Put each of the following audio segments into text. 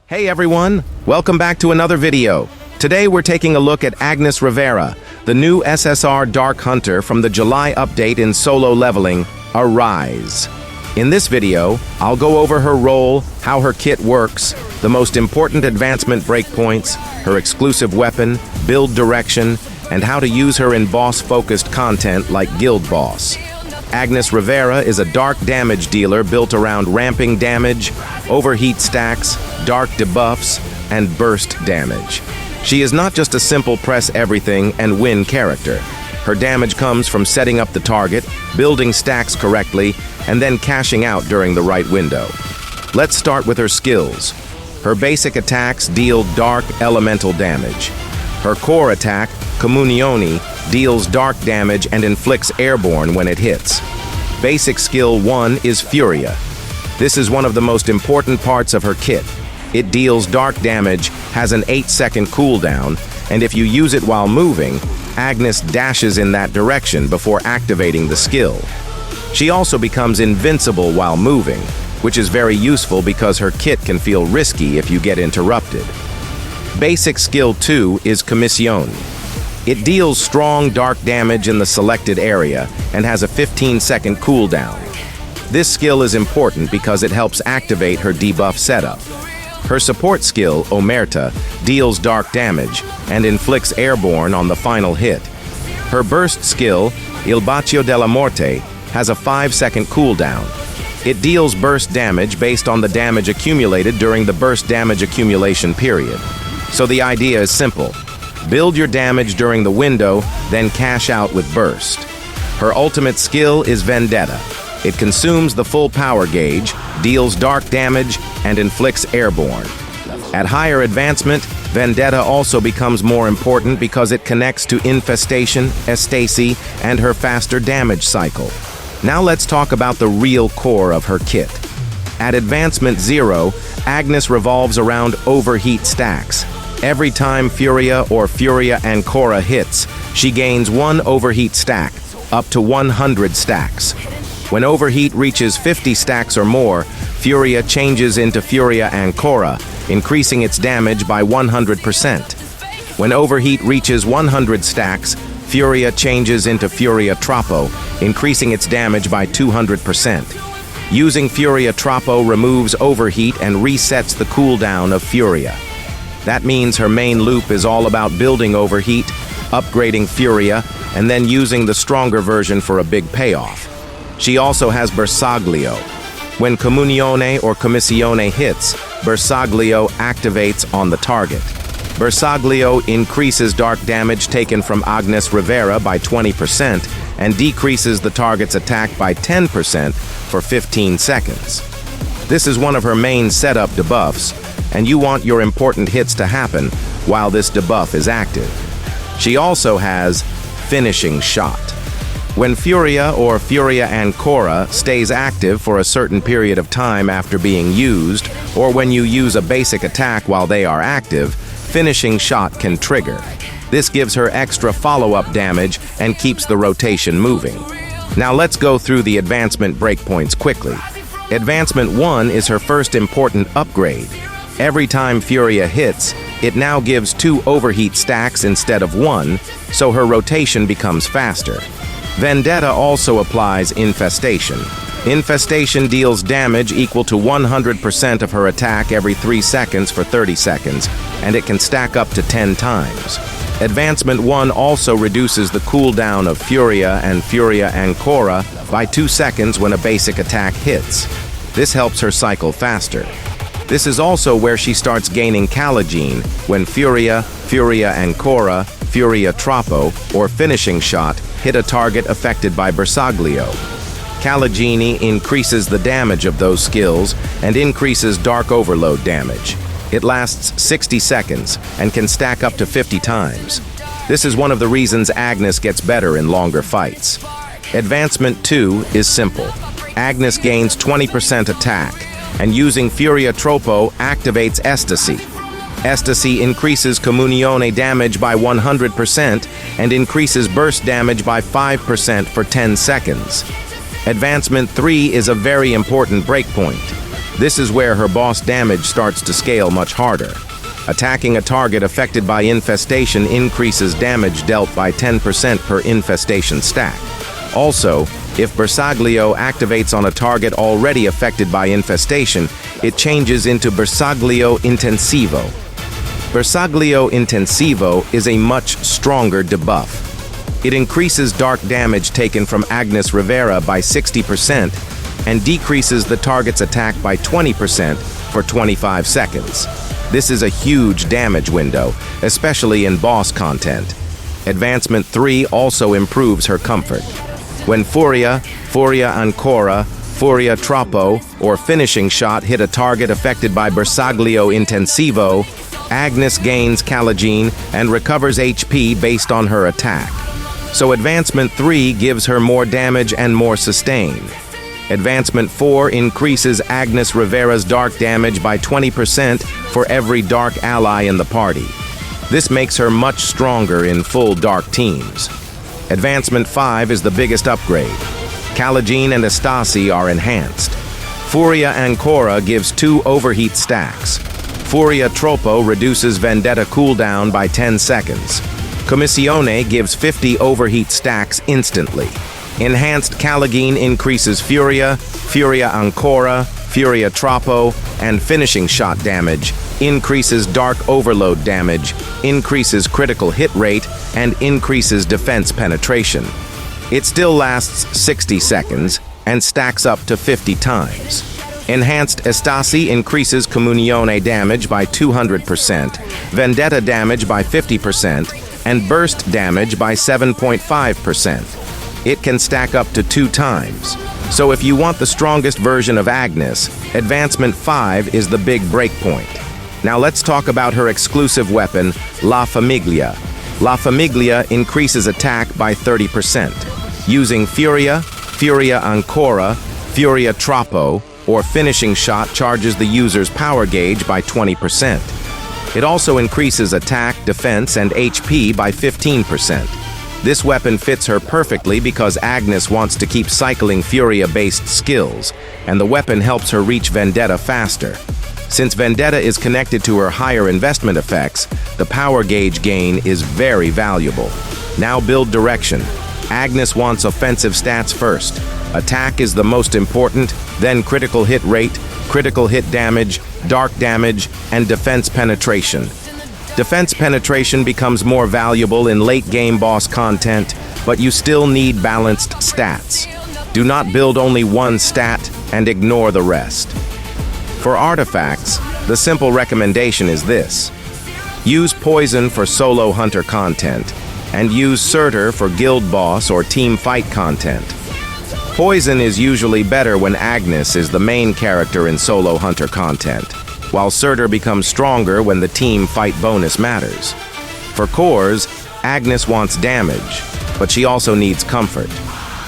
Hey everyone, welcome back to another video. Today we're taking a look at Agnes Rivera, the new SSR Dark Hunter from the July update in solo leveling, Arise. In this video, I'll go over her role, how her kit works, the most important advancement breakpoints, her exclusive weapon, build direction, and how to use her in boss-focused content like Guild Boss. Agnes Rivera is a dark damage dealer built around ramping damage, overheat stacks, dark debuffs, and burst damage. She is not just a simple press everything and win character. Her damage comes from setting up the target, building stacks correctly, and then cashing out during the right window. Let's start with her skills. Her basic attacks deal dark elemental damage. Her core attack, Comunione, deals dark damage and inflicts airborne when it hits. Basic skill 1 is Furia. This is one of the most important parts of her kit. It deals dark damage, has an 8-second cooldown, and if you use it while moving, Agnes dashes in that direction before activating the skill. She also becomes invincible while moving, which is very useful because her kit can feel risky if you get interrupted. Basic skill 2 is Commission. It deals strong dark damage in the selected area and has a 15-second cooldown. This skill is important because it helps activate her debuff setup. Her support skill, Omerta, deals dark damage and inflicts airborne on the final hit. Her burst skill, Il Bacio della Morte, has a 5-second cooldown. It deals burst damage based on the damage accumulated during the burst damage accumulation period. So the idea is simple. Build your damage during the window, then cash out with burst. Her ultimate skill is Vendetta. It consumes the full power gauge, deals dark damage, and inflicts airborne. At higher advancement, Vendetta also becomes more important because it connects to Infestation, Estasi, and her faster damage cycle. Now let's talk about the real core of her kit. At Advancement 0, Agnes revolves around overheat stacks. Every time Furia or Furia Ancora hits, she gains 1 overheat stack, up to 100 stacks. When overheat reaches 50 stacks or more, Furia changes into Furia Ancora, increasing its damage by 100%. When overheat reaches 100 stacks, Furia changes into Furia Troppo, increasing its damage by 200%. Using Furia Troppo removes overheat and resets the cooldown of Furia. That means her main loop is all about building overheat, upgrading Furia, and then using the stronger version for a big payoff. She also has Bersaglio. When Comunione or Commissione hits, Bersaglio activates on the target. Bersaglio increases dark damage taken from Agnes Rivera by 20% and decreases the target's attack by 10% for 15 seconds. This is one of her main setup debuffs, and you want your important hits to happen while this debuff is active. She also has Finishing Shot. When Furia or Furia Ancora stays active for a certain period of time after being used, or when you use a basic attack while they are active, Finishing Shot can trigger. This gives her extra follow-up damage and keeps the rotation moving. Now let's go through the advancement breakpoints quickly. Advancement 1 is her first important upgrade. Every time Furia hits, it now gives 2 overheat stacks instead of 1, so her rotation becomes faster. Vendetta also applies Infestation. Infestation deals damage equal to 100% of her attack every 3 seconds for 30 seconds, and it can stack up to 10 times. Advancement 1 also reduces the cooldown of Furia and Furia Ancora by 2 seconds when a basic attack hits. This helps her cycle faster. This is also where she starts gaining Caligine when Furia, Furia Ancora, Furia Troppo, or Finishing Shot hit a target affected by Bersaglio. Caligine increases the damage of those skills and increases Dark Overload damage. It lasts 60 seconds and can stack up to 50 times. This is one of the reasons Agnes gets better in longer fights. Advancement 2 is simple. Agnes gains 20% attack, and using Furia Troppo activates Estasi. Estasi increases Comunione damage by 100% and increases burst damage by 5% for 10 seconds. Advancement 3 is a very important breakpoint. This is where her boss damage starts to scale much harder. Attacking a target affected by infestation increases damage dealt by 10% per infestation stack. Also, if Bersaglio activates on a target already affected by infestation, it changes into Bersaglio Intensivo. Bersaglio Intensivo is a much stronger debuff. It increases dark damage taken from Agnes Rivera by 60% and decreases the target's attack by 20% for 25 seconds. This is a huge damage window, especially in boss content. Advancement 3 also improves her comfort. When Furia Ancora, Furia Troppo, or Finishing Shot hit a target affected by Bersaglio Intensivo, Agnes gains Calogene and recovers HP based on her attack. So Advancement 3 gives her more damage and more sustain. Advancement 4 increases Agnes Rivera's dark damage by 20% for every dark ally in the party. This makes her much stronger in full dark teams. Advancement 5 is the biggest upgrade. Calogene and Estasi are enhanced. Furia Ancora gives 2 overheat stacks. Furia Troppo reduces Vendetta cooldown by 10 seconds. Commissione gives 50 overheat stacks instantly. Enhanced Calogene increases Furia Ancora, Furia Troppo, and Finishing Shot damage, increases Dark Overload damage, increases critical hit rate, and increases defense penetration. It still lasts 60 seconds and stacks up to 50 times. Enhanced Estasi increases Comunione damage by 200%, Vendetta damage by 50%, and burst damage by 7.5%. It can stack up to 2 times. So if you want the strongest version of Agnes, Advancement 5 is the big breakpoint. Now let's talk about her exclusive weapon, La Famiglia. La Famiglia increases attack by 30%. Using Furia Ancora, Furia Troppo, or Finishing Shot charges the user's power gauge by 20%. It also increases attack, defense, and HP by 15%. This weapon fits her perfectly because Agnes wants to keep cycling Furia-based skills, and the weapon helps her reach Vendetta faster. Since Vendetta is connected to her higher investment effects, the power gauge gain is very valuable. Now build direction. Agnes wants offensive stats first. Attack is the most important, then critical hit rate, critical hit damage, dark damage, and defense penetration. Defense penetration becomes more valuable in late-game boss content, but you still need balanced stats. Do not build only one stat and ignore the rest. For artifacts, the simple recommendation is this. Use Poison for solo hunter content, and use Surtur for guild boss or team fight content. Poison is usually better when Agnes is the main character in solo hunter content, while Surtur becomes stronger when the team fight bonus matters. For cores, Agnes wants damage, but she also needs comfort.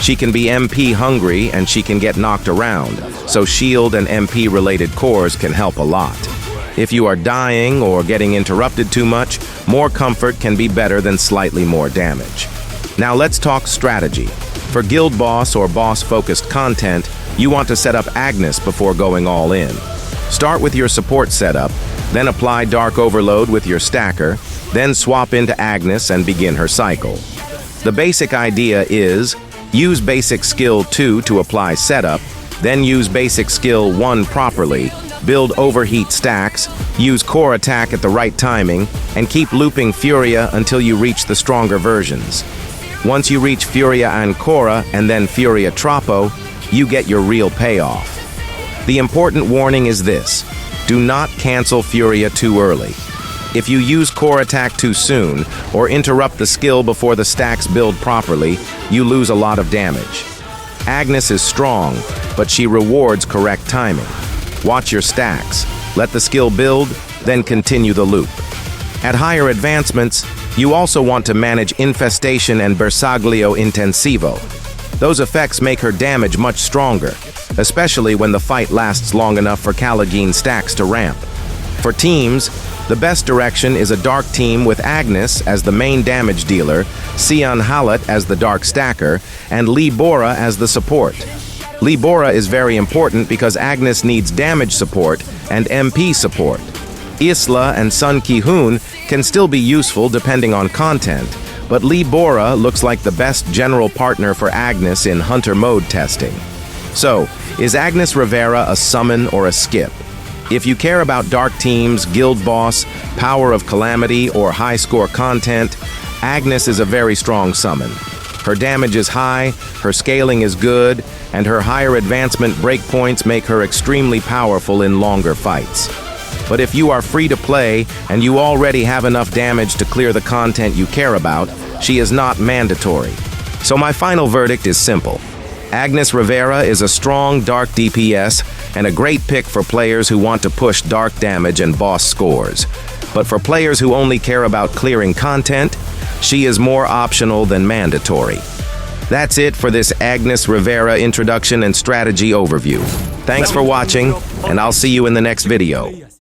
She can be MP hungry and she can get knocked around, so shield and MP related cores can help a lot. If you are dying or getting interrupted too much, more comfort can be better than slightly more damage. Now let's talk strategy. For guild boss or boss-focused content, you want to set up Agnes before going all in. Start with your support setup, then apply Dark Overload with your stacker, then swap into Agnes and begin her cycle. The basic idea is, use basic skill 2 to apply setup, then use basic skill 1 properly, build overheat stacks, use core attack at the right timing, and keep looping Furia until you reach the stronger versions. Once you reach Furia Ancora and then Furia Troppo, you get your real payoff. The important warning is this: do not cancel Furia too early. If you use core attack too soon, or interrupt the skill before the stacks build properly, you lose a lot of damage. Agnes is strong, but she rewards correct timing. Watch your stacks, let the skill build, then continue the loop. At higher advancements, you also want to manage Infestation and Bersaglio Intensivo. Those effects make her damage much stronger, especially when the fight lasts long enough for Calogene stacks to ramp. For teams, the best direction is a dark team with Agnes as the main damage dealer, Sion Halat as the dark stacker, and Lee Bora as the support. Libora is very important because Agnes needs damage support and MP support. Isla and Sun Ki-hoon can still be useful depending on content, but Libora looks like the best general partner for Agnes in hunter mode testing. So, is Agnes Rivera a summon or a skip? If you care about dark teams, guild boss, power of calamity, or high score content, Agnes is a very strong summon. Her damage is high, her scaling is good, and her higher advancement breakpoints make her extremely powerful in longer fights. But if you are free to play and you already have enough damage to clear the content you care about, she is not mandatory. So my final verdict is simple. Agnes Rivera is a strong dark DPS and a great pick for players who want to push dark damage and boss scores. But for players who only care about clearing content, she is more optional than mandatory. That's it for this Agnes Rivera introduction and strategy overview. Thanks for watching, and I'll see you in the next video.